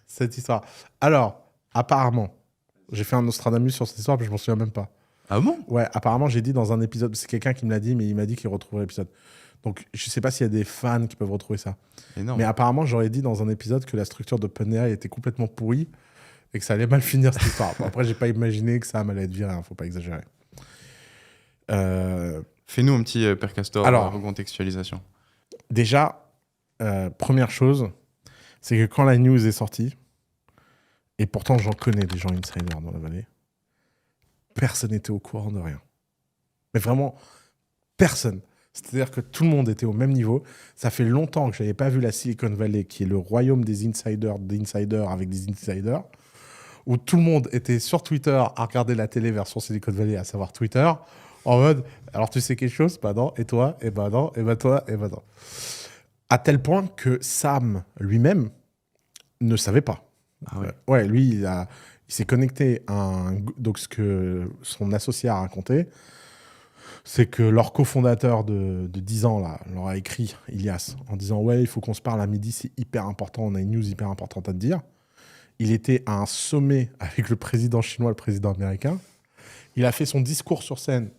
Cette histoire. Alors, apparemment, j'ai fait un Nostradamus sur cette histoire, mais je m'en souviens même pas. Ah bon? Ouais, apparemment, j'ai dit dans un épisode, c'est quelqu'un qui me l'a dit, mais il m'a dit qu'il retrouverait l'épisode. Donc, je sais pas s'il y a des fans qui peuvent retrouver ça. Énorme. Mais apparemment, j'aurais dit dans un épisode que la structure d'OpenAI était complètement pourrie et que ça allait mal finir cette histoire. Bon, après, j'ai pas imaginé que ça allait être viré, hein, faut pas exagérer. Fais-nous un petit Père Castor recontextualisation. Déjà, première chose, c'est que quand la news est sortie, et pourtant j'en connais des gens insiders dans la vallée, personne n'était au courant de rien. Mais vraiment, personne. C'est-à-dire que tout le monde était au même niveau. Ça fait longtemps que je n'avais pas vu la Silicon Valley, qui est le royaume des insiders avec des insiders, où tout le monde était sur Twitter à regarder la télé version Silicon Valley, à savoir Twitter, en mode, alors tu sais quelque chose? Bah non. Et toi? Et bah non. Et bah toi? Et bah non. À tel point que Sam lui-même ne savait pas. Ah ouais. Ouais, lui, il s'est connecté à donc ce que son associé a raconté, c'est que leur cofondateur de 10 ans là, leur a écrit, Ilias, en disant « Ouais, il faut qu'on se parle à midi, c'est hyper important, on a une news hyper importante à te dire. » Il était à un sommet avec le président chinois, le président américain. Il a fait son discours sur scène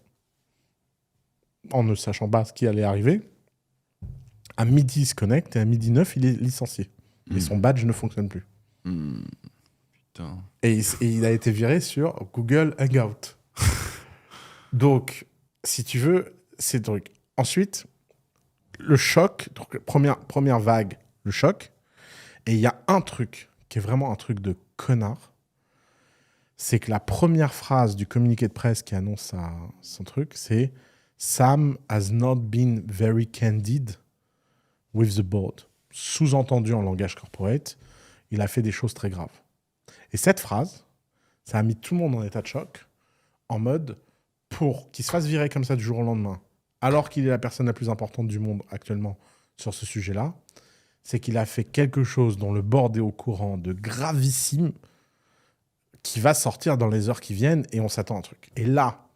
en ne sachant pas ce qui allait arriver. À midi, il se connecte et à midi 9, il est licencié. Et son badge ne fonctionne plus. Putain. Et il a été viré sur Google Hangout. Donc, si tu veux, c'est le truc. Ensuite, le choc, donc première vague, le choc. Et il y a un truc qui est vraiment un truc de connard. C'est que la première phrase du communiqué de presse qui annonce son truc, c'est « Sam has not been very candid with the board ». Sous-entendu en langage corporate, il a fait des choses très graves. Et cette phrase, ça a mis tout le monde en état de choc, en mode, pour qu'il se fasse virer comme ça du jour au lendemain, alors qu'il est la personne la plus importante du monde actuellement sur ce sujet-là, c'est qu'il a fait quelque chose dont le board est au courant de gravissime, qui va sortir dans les heures qui viennent, et on s'attend à un truc. Et là,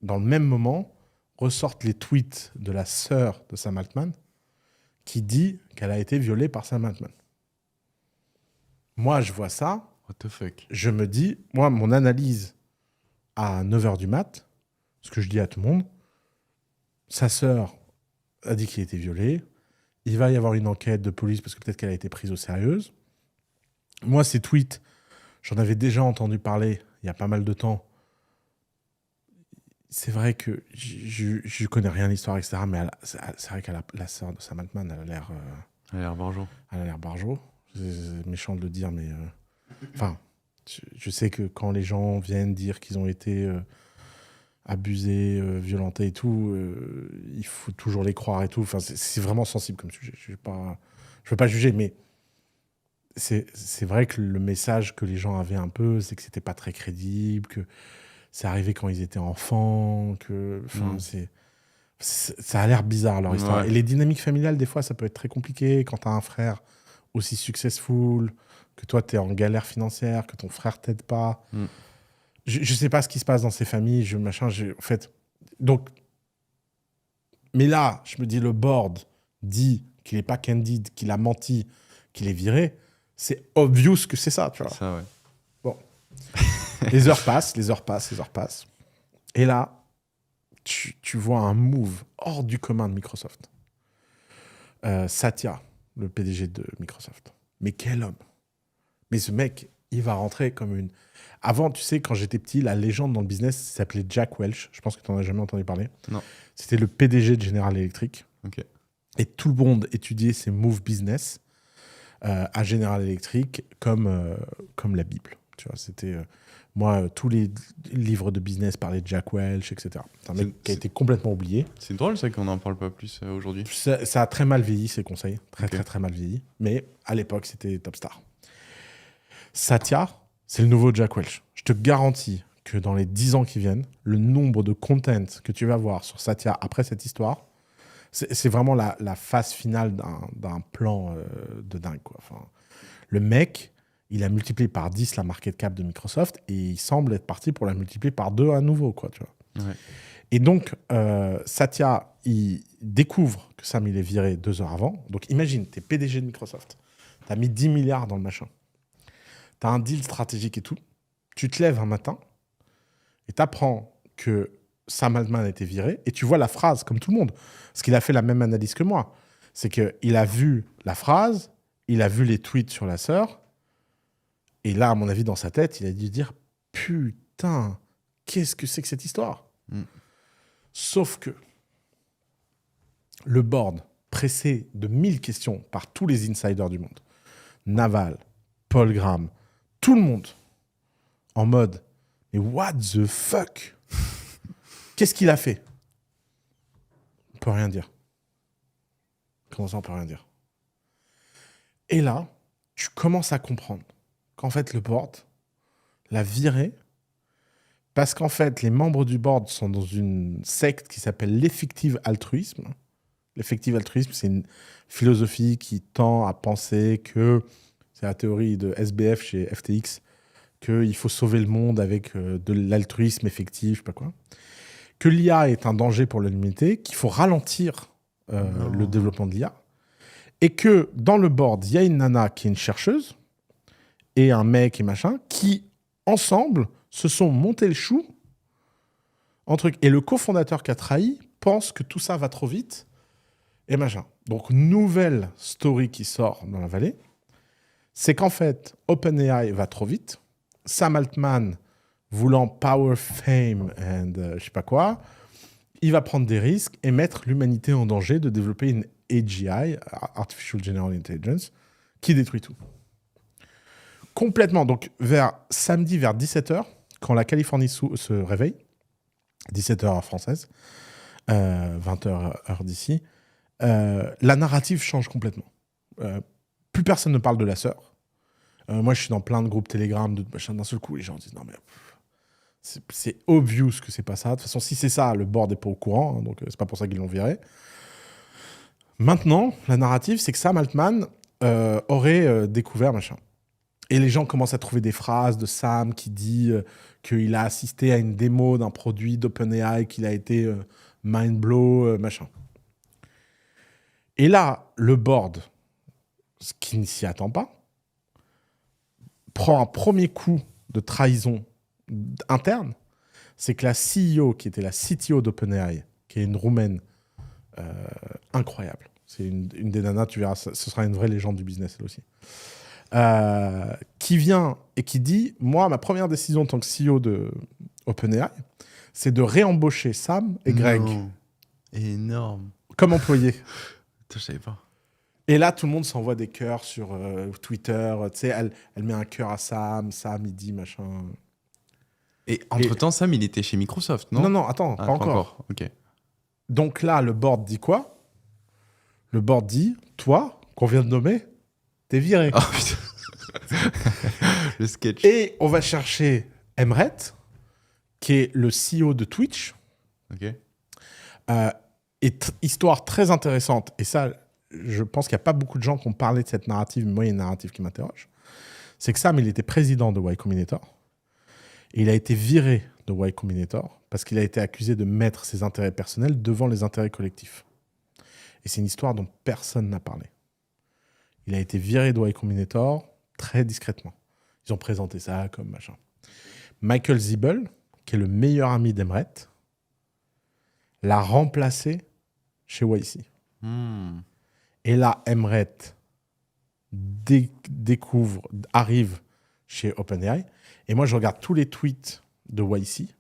dans le même moment, ressortent les tweets de la sœur de Sam Altman, qui dit qu'elle a été violée par Sam Altman. Moi, je vois ça, What the fuck? je me dis, moi, mon analyse à 9h du mat, ce que je dis à tout le monde, sa sœur a dit qu'il a été violé, il va y avoir une enquête de police parce que peut-être qu'elle a été prise au sérieux. Moi, ces tweets, j'en avais déjà entendu parler il y a pas mal de temps. C'est vrai que je connais rien à l'histoire, etc. Mais c'est vrai que la sœur de Sam Altman, elle a l'air... Elle a l'air barjo. Elle a l'air barjo. C'est méchant de le dire, mais... Enfin, je sais que quand les gens viennent dire qu'ils ont été abusés, violentés et tout, il faut toujours les croire et tout. Enfin, c'est vraiment sensible comme sujet. Je veux pas juger, mais c'est vrai que le message que les gens avaient un peu, c'est que c'était pas très crédible, que c'est arrivé quand ils étaient enfants, que... Enfin, ça a l'air bizarre, leur histoire. Ouais. Et les dynamiques familiales, des fois, ça peut être très compliqué quand t'as un frère aussi successful, que toi, t'es en galère financière, que ton frère t'aide pas. Je sais pas ce qui se passe dans ces familles, en fait... Donc... Mais là, je me dis, le board dit qu'il est pas candid, qu'il a menti, qu'il est viré. C'est obvious que c'est ça, tu vois. Ça, ouais. Bon. Les heures passent. Et là, tu vois un move hors du commun de Microsoft. Satya, le PDG de Microsoft. Mais quel homme! Mais ce mec, il va rentrer comme une... Avant, tu sais, quand j'étais petit, la légende dans le business s'appelait Jack Welch. Je pense que tu n'en as jamais entendu parler. Non. C'était le PDG de General Electric. Ok. Et tout le monde étudiait ses moves business à General Electric comme la Bible. Tu vois, c'était... moi, tous les livres de business parlaient de Jack Welch, etc. C'est un mec qui a été complètement oublié. C'est drôle, ça, qu'on n'en parle pas plus aujourd'hui. Ça a très mal vieilli, ces conseils. Ok. Très mal vieilli. Mais à l'époque, c'était top star. Satya, c'est le nouveau Jack Welch. Je te garantis que dans les 10 ans qui viennent, le nombre de content que tu vas voir sur Satya après cette histoire, c'est vraiment la phase finale d'un plan de dingue, quoi. Enfin, le mec, il a multiplié par 10 la market cap de Microsoft et il semble être parti pour la multiplier par 2 à nouveau, quoi, tu vois. Ouais. Et donc, Satya, il découvre que Sam, il est viré 2 heures avant. Donc, imagine, t'es PDG de Microsoft. Tu as mis 10 milliards dans le machin. Tu as un deal stratégique et tout. Tu te lèves un matin et tu apprends que Sam Altman a été viré et tu vois la phrase comme tout le monde. Parce qu'il a fait la même analyse que moi. C'est qu'il a vu la phrase, il a vu les tweets sur la sœur et là, à mon avis, dans sa tête, il a dû dire « Putain, qu'est-ce que c'est que cette histoire ?» Sauf que le board, pressé de 1000 questions par tous les insiders du monde, Naval, Paul Graham, tout le monde, en mode « Mais what the fuck ?» Qu'est-ce qu'il a fait? On peut rien dire. Comment ça, on peut rien dire? Et là, tu commences à comprendre qu'en fait, le board l'a viré parce qu'en fait, les membres du board sont dans une secte qui s'appelle l'effective altruisme. L'effective altruisme, c'est une philosophie qui tend à penser que, c'est la théorie de SBF chez FTX, qu'il faut sauver le monde avec de l'altruisme effectif, je sais pas quoi. Que l'IA est un danger pour l'humanité, qu'il faut ralentir le développement de l'IA, et que dans le board, il y a une nana qui est une chercheuse, et un mec et machin, qui, ensemble, se sont montés le chou, et le cofondateur qui a trahi pense que tout ça va trop vite, et machin. Donc, nouvelle story qui sort dans la vallée, c'est qu'en fait, OpenAI va trop vite, Sam Altman, voulant power, fame and je sais pas quoi, il va prendre des risques et mettre l'humanité en danger de développer une AGI, Artificial General Intelligence, qui détruit tout. Complètement. Donc, samedi, vers 17h, quand la Californie se réveille, 17h heure française, 20h heure d'ici, la narrative change complètement. Plus personne ne parle de la sœur. Moi, je suis dans plein de groupes Telegram, d'un seul coup, les gens disent « Non, mais... » C'est obvious que c'est pas ça. De toute façon, si c'est ça, le board n'est pas au courant, hein, donc c'est pas pour ça qu'ils l'ont viré. Maintenant, la narrative, c'est que Sam Altman aurait découvert machin. Et les gens commencent à trouver des phrases de Sam qui dit qu'il a assisté à une démo d'un produit d'OpenAI, qu'il a été mind blow, machin. Et là, le board, ce qui ne s'y attend pas, prend un premier coup de trahison interne, c'est que la CEO, qui était la CTO d'OpenAI, qui est une Roumaine incroyable, c'est une des nanas, tu verras, ce sera une vraie légende du business, elle aussi, qui vient et qui dit « Moi, ma première décision en tant que CEO de OpenAI, c'est de réembaucher Sam et Greg. » Énorme. Comme employés. Je savais pas. Et là, tout le monde s'envoie des cœurs sur Twitter. Tu sais, elle met un cœur à Sam, il dit machin... Et entre-temps, Sam, il était chez Microsoft, non? Non, attends, pas encore. Ok. Donc là, le board dit quoi? Le board dit, toi, qu'on vient de nommer, t'es viré. Oh putain. Le sketch. Et on va chercher Emret, qui est le CEO de Twitch. Ok. Histoire très intéressante, et ça, je pense qu'il n'y a pas beaucoup de gens qui ont parlé de cette narrative, mais moi, il y a une narrative qui m'interroge. C'est que Sam, il était président de Y Combinator. Et il a été viré de Y Combinator parce qu'il a été accusé de mettre ses intérêts personnels devant les intérêts collectifs. Et c'est une histoire dont personne n'a parlé. Il a été viré de Y Combinator très discrètement. Ils ont présenté ça comme machin. Michael Ziebel, qui est le meilleur ami d'Emret, l'a remplacé chez YC. Et là, Emret arrive chez OpenAI. Et moi, je regarde tous les tweets de YC.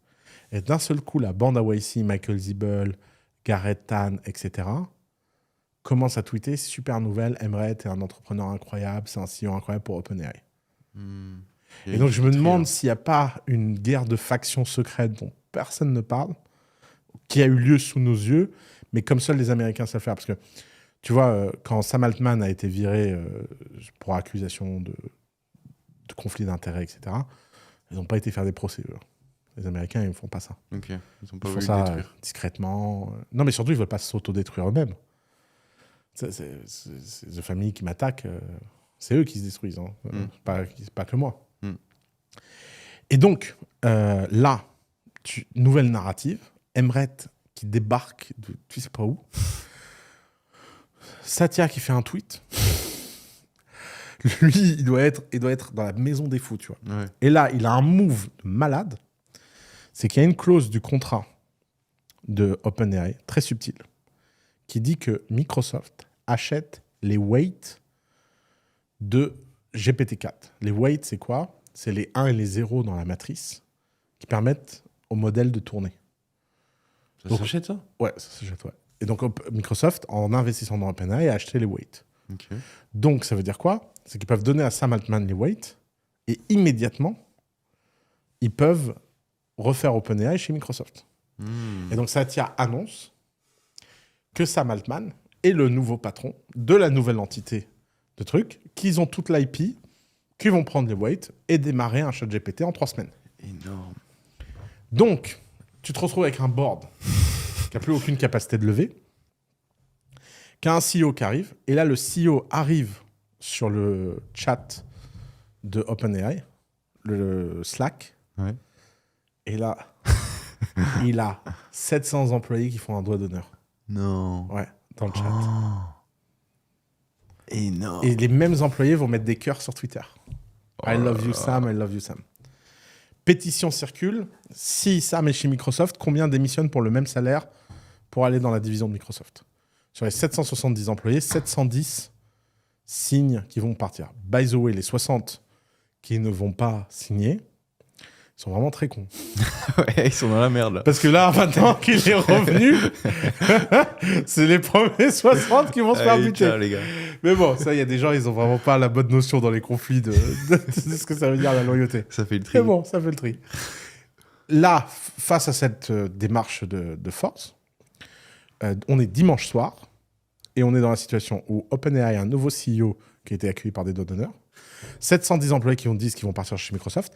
Et d'un seul coup, la bande à YC, Michael Ziebel, Garrett Tan, etc., commence à tweeter « Super nouvelle, Emret est un entrepreneur incroyable, c'est un CEO incroyable pour OpenAI. » Et donc, je me demande s'il n'y a pas une guerre de factions secrètes dont personne ne parle, qui a eu lieu sous nos yeux, mais comme seuls les Américains savent faire. Parce que, tu vois, quand Sam Altman a été viré pour accusation de conflit d'intérêts, etc., ils n'ont pas été faire des procès, eux. Les Américains, ils ne font pas ça. Ok, ils ont pas ils font voulu ça le détruire. Lui, il doit être dans la maison des fous, tu vois. Ouais. Et là, il a un move de malade. C'est qu'il y a une clause du contrat de OpenAI, très subtile, qui dit que Microsoft achète les weights de GPT-4. Les weights, c'est quoi? C'est les 1 et les 0 dans la matrice qui permettent au modèle de tourner. Ça Donc- s'achète, ça? Ouais, ça s'achète, ouais. Et donc, Microsoft, en investissant dans OpenAI, a acheté les weights. Ok. Donc, ça veut dire quoi? C'est qu'ils peuvent donner à Sam Altman les weights et immédiatement, ils peuvent refaire OpenAI chez Microsoft. Hmm. Et donc, Satya annonce que Sam Altman est le nouveau patron de la nouvelle entité de trucs, qu'ils ont toute l'IP, qu'ils vont prendre les weights et démarrer un chat GPT en 3 semaines. Énorme. Donc, tu te retrouves avec un board qui n'a plus aucune capacité de lever, qui a un CEO qui arrive, et là, le CEO arrive sur le chat de OpenAI, le Slack, Ouais. et là, il a 700 employés qui font un doigt d'honneur. Non. Ouais, dans le chat. Oh. Énorme. Et les mêmes employés vont mettre des cœurs sur Twitter. Oh I là love you, là. Sam, I love you, Sam. Pétition circule. Si Sam est chez Microsoft, combien démissionnent pour le même salaire pour aller dans la division de Microsoft? Sur les 770 employés, 710 signent qu'ils vont partir. By the way, les 60 qui ne vont pas signer, ils sont vraiment très cons. Ouais, ils sont dans la merde, là. Parce que là, maintenant qu'il est revenu, c'est les premiers 60 qui vont se faire Allez, buter. ciao, les gars. Mais bon, ça, il y a des gens, ils ont vraiment pas la bonne notion dans les conflits de ce que ça veut dire la loyauté. Ça fait le tri. Mais bon, ça fait le tri. Là, face à cette démarche de force, on est dimanche soir et on est dans la situation où OpenAI a un nouveau CEO qui a été accueilli par des doigts d'honneur. 710 employés qui ont dit qu'ils vont partir chez Microsoft.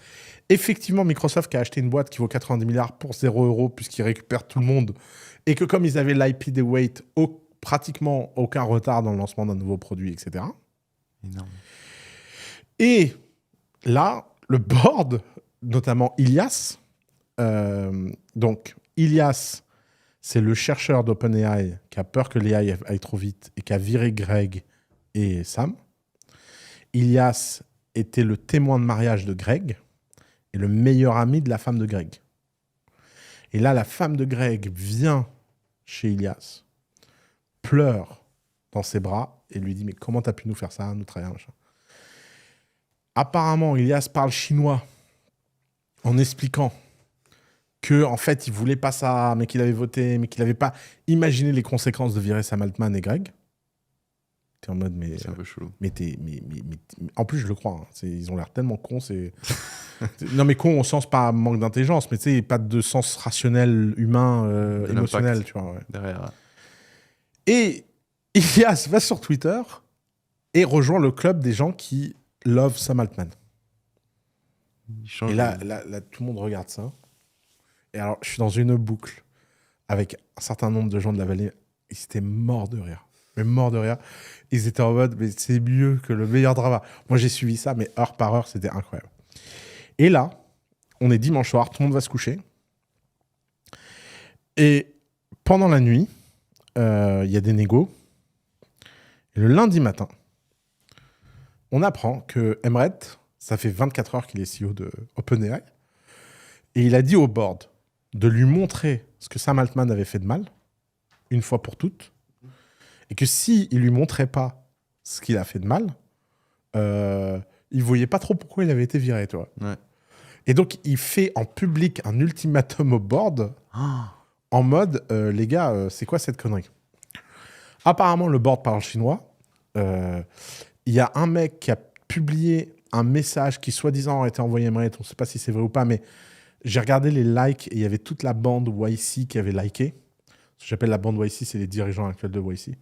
Effectivement, Microsoft qui a acheté une boîte qui vaut 90 milliards pour 0 € puisqu'ils récupèrent tout le monde et que comme ils avaient l'IP des weights, pratiquement aucun retard dans le lancement d'un nouveau produit, etc. Énorme. Et là, le board, notamment Ilias, donc Ilias, c'est le chercheur d'OpenAI qui a peur que l'AI aille trop vite et qui a viré Greg et Sam. Ilias était le témoin de mariage de Greg et le meilleur ami de la femme de Greg. Et là, la femme de Greg vient chez Ilias, pleure dans ses bras et lui dit « Mais comment t'as pu nous faire ça, nous trahir, machin ?» Apparemment, Ilias parle chinois en expliquant que en fait, il voulait pas ça, mais qu'il avait voté, mais qu'il n'avait pas imaginé les conséquences de virer Sam Altman et Greg. T'es en mode, mais C'est un peu chelou. en plus, je le crois. Hein, ils ont l'air tellement cons. Non, mais cons au sens pas manque d'intelligence, mais tu sais, pas de sens rationnel, humain, De émotionnel, l'impact. tu vois. Ouais. Derrière. Et Ilias va sur Twitter et rejoint le club des gens qui love Sam Altman. Il change Et là, tout le monde regarde ça. Et alors, je suis dans une boucle avec un certain nombre de gens de la vallée. Ils étaient morts de rire. Mais morts de rire. Ils étaient en mode, mais c'est mieux que le meilleur drama. Moi, j'ai suivi ça, mais heure par heure, c'était incroyable. Et là, on est dimanche soir, tout le monde va se coucher. Et pendant la nuit, il y a des négos. Et le lundi matin, on apprend que Emret, ça fait 24 heures qu'il est CEO de OpenAI, et il a dit au board de lui montrer ce que Sam Altman avait fait de mal, une fois pour toutes, et que s'il ne lui montrait pas ce qu'il a fait de mal, il ne voyait pas trop pourquoi il avait été viré, tu vois. Ouais. Et donc, il fait en public un ultimatum au board en mode, les gars, c'est quoi cette connerie? Apparemment, le board parle chinois. Il y a un mec qui a publié un message qui, soi-disant, aurait été envoyé à Emret. On ne sait pas si c'est vrai ou pas, mais j'ai regardé les likes et il y avait toute la bande YC qui avait liké. Ce que j'appelle la bande YC, c'est les dirigeants actuels de YC. Donc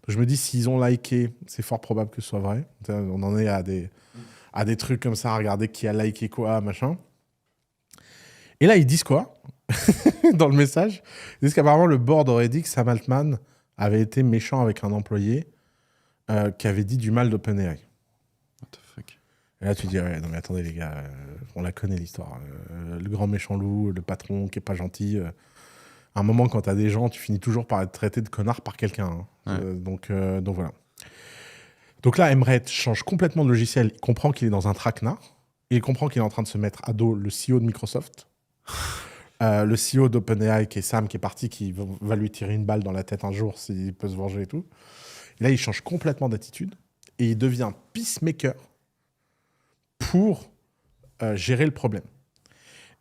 je me dis, s'ils ont liké, c'est fort probable que ce soit vrai. On en est à des trucs comme ça, à regarder qui a liké quoi, machin. Et là, ils disent quoi dans le message? Ils disent qu'apparemment, le board aurait dit que Sam Altman avait été méchant avec un employé qui avait dit du mal d'OpenAI. What the fuck. Et là, tu dis, ouais, non mais attendez les gars, on la connaît l'histoire. Le grand méchant loup, le patron qui est pas gentil. À un moment, quand t'as des gens, tu finis toujours par être traité de connard par quelqu'un. Hein. Ouais. Donc voilà. Donc là, Emret change complètement de logiciel. Il comprend qu'il est dans un traquenard. Il comprend qu'il est en train de se mettre à dos le CEO de Microsoft. Le CEO d'OpenAI, qui est Sam, qui est parti, qui va lui tirer une balle dans la tête un jour s'il peut se venger et tout. Et là, il change complètement d'attitude et il devient peacemaker pour gérer le problème.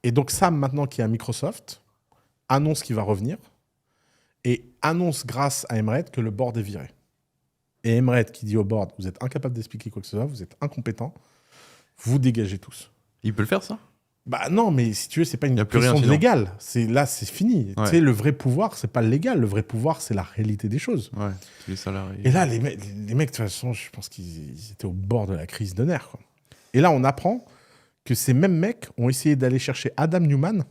Et donc Sam, maintenant qui est à Microsoft, annonce qu'il va revenir et annonce grâce à Emret que le board est viré. Et Emret qui dit au board, vous êtes incapable d'expliquer quoi que ce soit, vous êtes incompétent, vous dégagez tous. Il peut le faire, ça? Bah non, mais si tu veux, c'est pas une plus rien, question de sinon. légal. Là, c'est fini. Ouais. Tu sais, le vrai pouvoir, c'est pas le légal. Le vrai pouvoir, c'est la réalité des choses. Ouais, tous les salariés. Et là, les mecs, de toute façon, je pense qu'ils étaient au bord de la crise de nerfs, quoi. Et là, on apprend que ces mêmes mecs ont essayé d'aller chercher Adam Newman,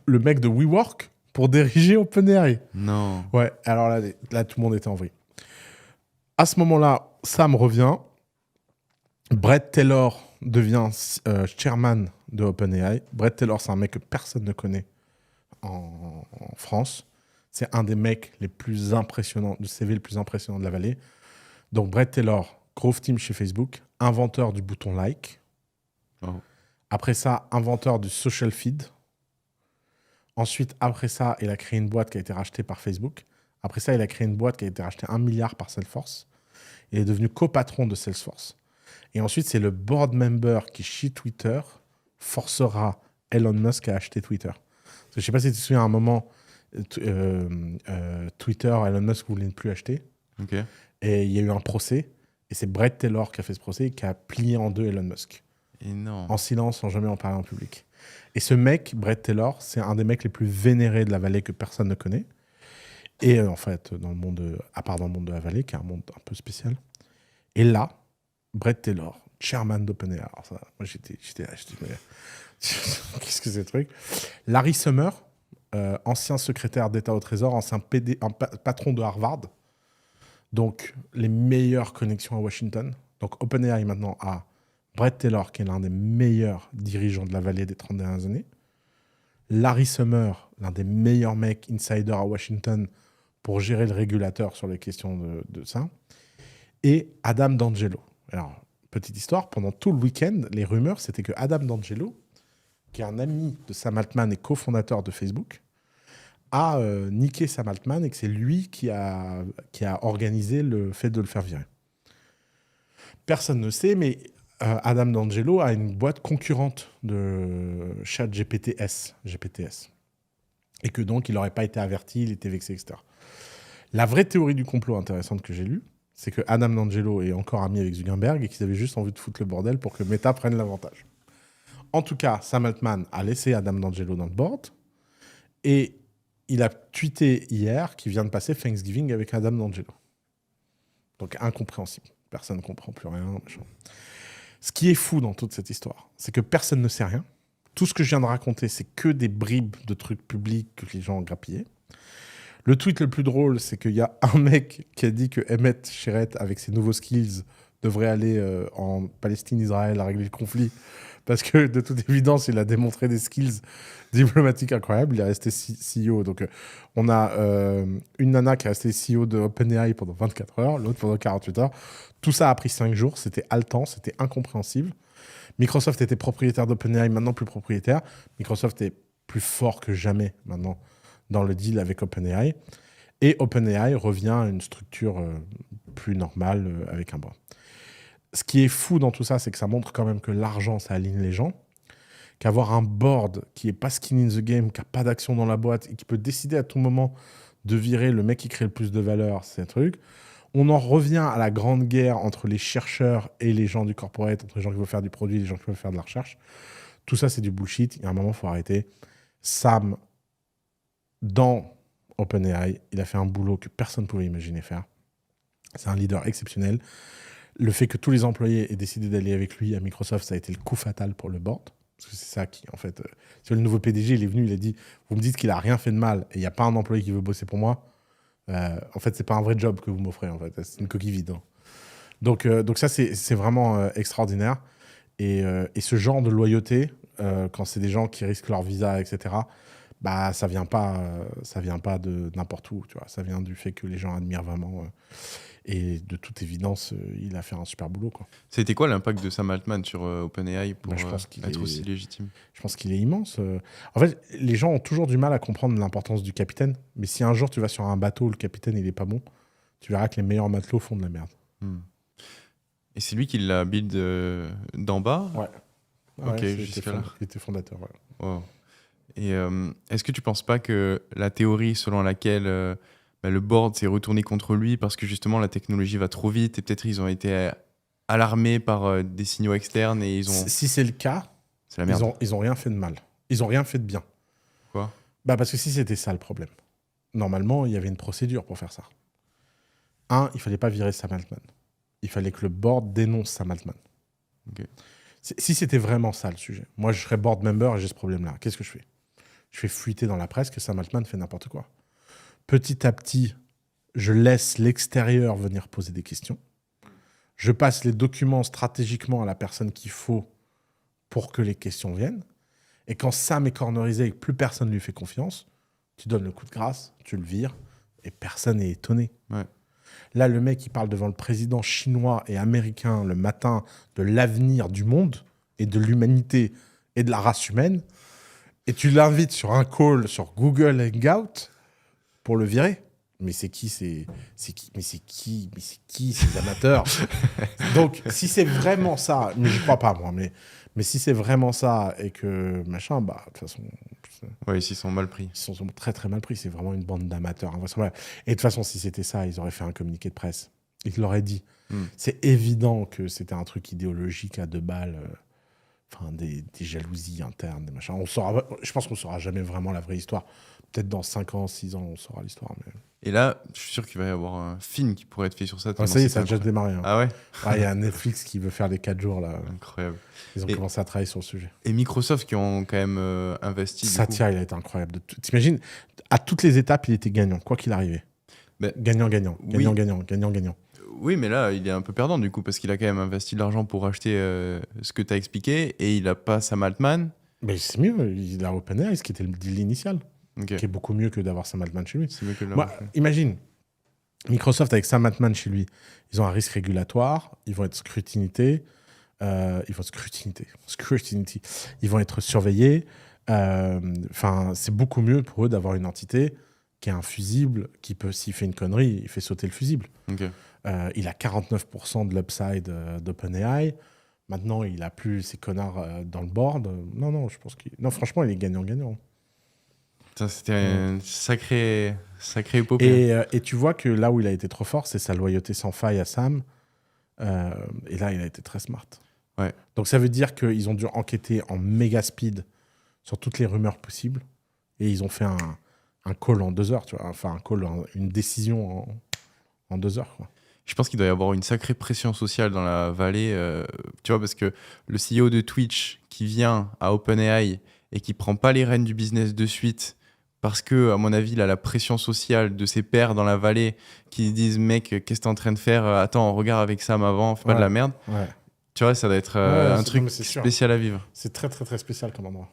le mec de WeWork, pour diriger OpenAI. Non. Ouais, alors là, tout le monde était en vrille. À ce moment-là, Sam revient. Brett Taylor devient chairman de OpenAI. Brett Taylor, c'est un mec que personne ne connaît en France. C'est un des mecs les plus impressionnants, de CV le plus impressionnant de la vallée. Donc Brett Taylor, growth team chez Facebook, inventeur du bouton like. Oh. Après ça, inventeur du social feed. Ensuite, après ça, il a créé une boîte qui a été rachetée par Facebook. Après ça, il a créé une boîte qui a été rachetée 1 milliard par Salesforce. Il est devenu copatron de Salesforce. Et ensuite, c'est le board member qui, chez Twitter, forcera Elon Musk à acheter Twitter. Parce que je ne sais pas si tu te souviens, à un moment, Twitter, Elon Musk ne voulait plus acheter. Ok. Et il y a eu un procès. Et c'est Brett Taylor qui a fait ce procès et qui a plié en deux Elon Musk. Et non. En silence, sans jamais en parler en public. Et ce mec, Brett Taylor, c'est un des mecs les plus vénérés de la vallée que personne ne connaît. Et en fait, dans le monde, à part dans le monde de la vallée, qui est un monde un peu spécial. Et là, Brett Taylor, chairman d'OpenAI. Alors ça, moi, j'étais là, mais qu'est-ce que c'est ce truc? Larry Summer, ancien secrétaire d'État au Trésor, ancien patron de Harvard. Donc, les meilleures connexions à Washington. Donc, OpenAI maintenant a Brett Taylor, qui est l'un des meilleurs dirigeants de la vallée des 30 dernières années. Larry Summer, l'un des meilleurs mecs insiders à Washington pour gérer le régulateur sur les questions de ça. Et Adam D'Angelo. Alors, petite histoire, pendant tout le week-end, les rumeurs, c'était que Adam D'Angelo, qui est un ami de Sam Altman et cofondateur de Facebook, a niqué Sam Altman et que c'est lui qui a organisé le fait de le faire virer. Personne ne sait, mais Adam D'Angelo a une boîte concurrente de ChatGPT-S, GPTS. Et que donc, il n'aurait pas été averti, il était vexé, etc. La vraie théorie du complot intéressante que j'ai lue, c'est que Adam D'Angelo est encore ami avec Zuckerberg et qu'ils avaient juste envie de foutre le bordel pour que Meta prenne l'avantage. En tout cas, Sam Altman a laissé Adam D'Angelo dans le board et il a tweeté hier qu'il vient de passer Thanksgiving avec Adam D'Angelo. Donc incompréhensible. Personne ne comprend plus rien. Machin. Ce qui est fou dans toute cette histoire, c'est que personne ne sait rien. Tout ce que je viens de raconter, c'est que des bribes de trucs publics que les gens ont grappillés. Le tweet le plus drôle, c'est qu'il y a un mec qui a dit que Emmett Sheret, avec ses nouveaux skills, devrait aller en Palestine-Israël à régler le conflit. Parce que, de toute évidence, il a démontré des skills diplomatiques incroyables. Il est resté CEO. Donc, on a une nana qui est restée CEO de OpenAI pendant 24 heures, l'autre pendant 48 heures. Tout ça a pris 5 jours. C'était haletant, c'était incompréhensible. Microsoft était propriétaire d'OpenAI, maintenant plus propriétaire. Microsoft est plus fort que jamais maintenant dans le deal avec OpenAI. Et OpenAI revient à une structure plus normale avec un board. Ce qui est fou dans tout ça, c'est que ça montre quand même que l'argent, ça aligne les gens. Qu'avoir un board qui est pas skin in the game, qui n'a pas d'action dans la boîte et qui peut décider à tout moment de virer le mec qui crée le plus de valeur, c'est un truc. On en revient à la grande guerre entre les chercheurs et les gens du corporate, entre les gens qui veulent faire du produit et les gens qui veulent faire de la recherche. Tout ça, c'est du bullshit. Il y a un moment, il faut arrêter. Sam, dans OpenAI, il a fait un boulot que personne ne pouvait imaginer faire. C'est un leader exceptionnel. Le fait que tous les employés aient décidé d'aller avec lui à Microsoft, ça a été le coup fatal pour le board. Parce que c'est ça qui, en fait... le nouveau PDG, il est venu, il a dit « Vous me dites qu'il n'a rien fait de mal et il n'y a pas un employé qui veut bosser pour moi. En fait, ce n'est pas un vrai job que vous m'offrez. En fait. C'est une coquille vide. Hein. » Donc ça, c'est vraiment extraordinaire. Et ce genre de loyauté, quand c'est des gens qui risquent leur visa, etc., bah, ça vient pas de n'importe où. Tu vois. Ça vient du fait que les gens admirent vraiment... Et de toute évidence, il a fait un super boulot, quoi. C'était quoi l'impact de Sam Altman sur OpenAI pour Je pense qu'il être est- aussi légitime? Je pense qu'il est immense. En fait, les gens ont toujours du mal à comprendre l'importance du capitaine. Mais si un jour tu vas sur un bateau où le capitaine il est pas bon, tu verras que les meilleurs matelots font de la merde. Et c'est lui qui l'a build d'en bas? Ouais. Ok, Ouais, jusque-là. il était fondateur. Ouais. Wow. Et est-ce que tu penses pas que la théorie selon laquelle le board s'est retourné contre lui parce que justement la technologie va trop vite et peut-être ils ont été alarmés par des signaux externes et ils ont... Si c'est le cas, C'est la merde. ils ont rien fait de mal. Ils ont rien fait de bien. Quoi? Parce que si c'était ça le problème, normalement, il y avait une procédure pour faire ça. Il fallait pas virer Sam Altman. Il fallait que le board dénonce Sam Altman. Ok. Si c'était vraiment ça le sujet, moi je serais board member et j'ai ce problème-là. Qu'est-ce que je fais? Je fais fuiter dans la presse que Sam Altman fait n'importe quoi. Petit à petit, je laisse l'extérieur venir poser des questions. Je passe les documents stratégiquement à la personne qu'il faut pour que les questions viennent. Et quand Sam est cornerisé et que plus personne lui fait confiance, tu donnes le coup de grâce, tu le vires, et personne n'est étonné. Ouais. Là, le mec, il parle devant le président chinois et américain le matin de l'avenir du monde et de l'humanité et de la race humaine, et tu l'invites sur un call sur Google Hangout pour le virer. Mais c'est qui ces amateurs? Donc, si c'est vraiment ça, mais je crois pas, moi, mais si c'est vraiment ça et que machin, de toute façon, Ouais, ici ils sont mal pris. ils sont très très mal pris. C'est vraiment une bande d'amateurs invraisemblables. Et de toute façon, si c'était ça, ils auraient fait un communiqué de presse. Ils l'auraient dit. C'est évident que c'était un truc idéologique à 2 balles. Des jalousies internes, des machins. Je pense qu'on ne saura jamais vraiment la vraie histoire. Peut-être dans 5 ans, 6 ans, on saura l'histoire. Mais... Et là, je suis sûr qu'il va y avoir un film qui pourrait être fait sur ça. ça y est, ça a déjà démarré. Hein. Ah ouais? Il y a Netflix qui veut faire les 4 jours. Là. Incroyable. Ils ont commencé à travailler sur le sujet. Et Microsoft qui ont quand même investi. Satya, il a été incroyable. T'imagines, à toutes les étapes, il était gagnant, quoi qu'il arrivait. Gagnant-gagnant. Oui, mais là, il est un peu perdant du coup, parce qu'il a quand même investi de l'argent pour acheter ce que tu as expliqué, et il n'a pas Sam Altman. Mais c'est mieux, il a OpenAI, ce qui était le deal initial, qui est beaucoup mieux que d'avoir Sam Altman chez lui. C'est mieux que de Moi, imagine, Microsoft avec Sam Altman chez lui, ils ont un risque régulatoire, ils vont être scrutinisés, ils vont être surveillés. C'est beaucoup mieux pour eux d'avoir une entité qui est un fusible, qui peut, s'il fait une connerie, il fait sauter le fusible. Okay. Il a 49% de l'upside d'OpenAI. Maintenant, il a plus ces connards dans le board. Non, je pense non, franchement, il est gagnant-gagnant. C'était une sacrée épopée. Et tu vois que là où il a été trop fort, c'est sa loyauté sans faille à Sam. Et là, il a été très smart. Ouais. Donc ça veut dire qu'ils ont dû enquêter en méga speed sur toutes les rumeurs possibles. Et ils ont fait un call en 2 heures, tu vois. Enfin, une décision en 2 heures, quoi. Je pense qu'il doit y avoir une sacrée pression sociale dans la vallée, tu vois, parce que le CEO de Twitch qui vient à OpenAI et qui prend pas les rênes du business de suite, parce que, à mon avis, il a la pression sociale de ses pairs dans la vallée qui disent « Mec, qu'est-ce que t'es en train de faire? Attends, regarde avec Sam avant, fais pas de la merde. » Tu vois, ça doit être un truc spécial à vivre. C'est très, très, très spécial comme endroit.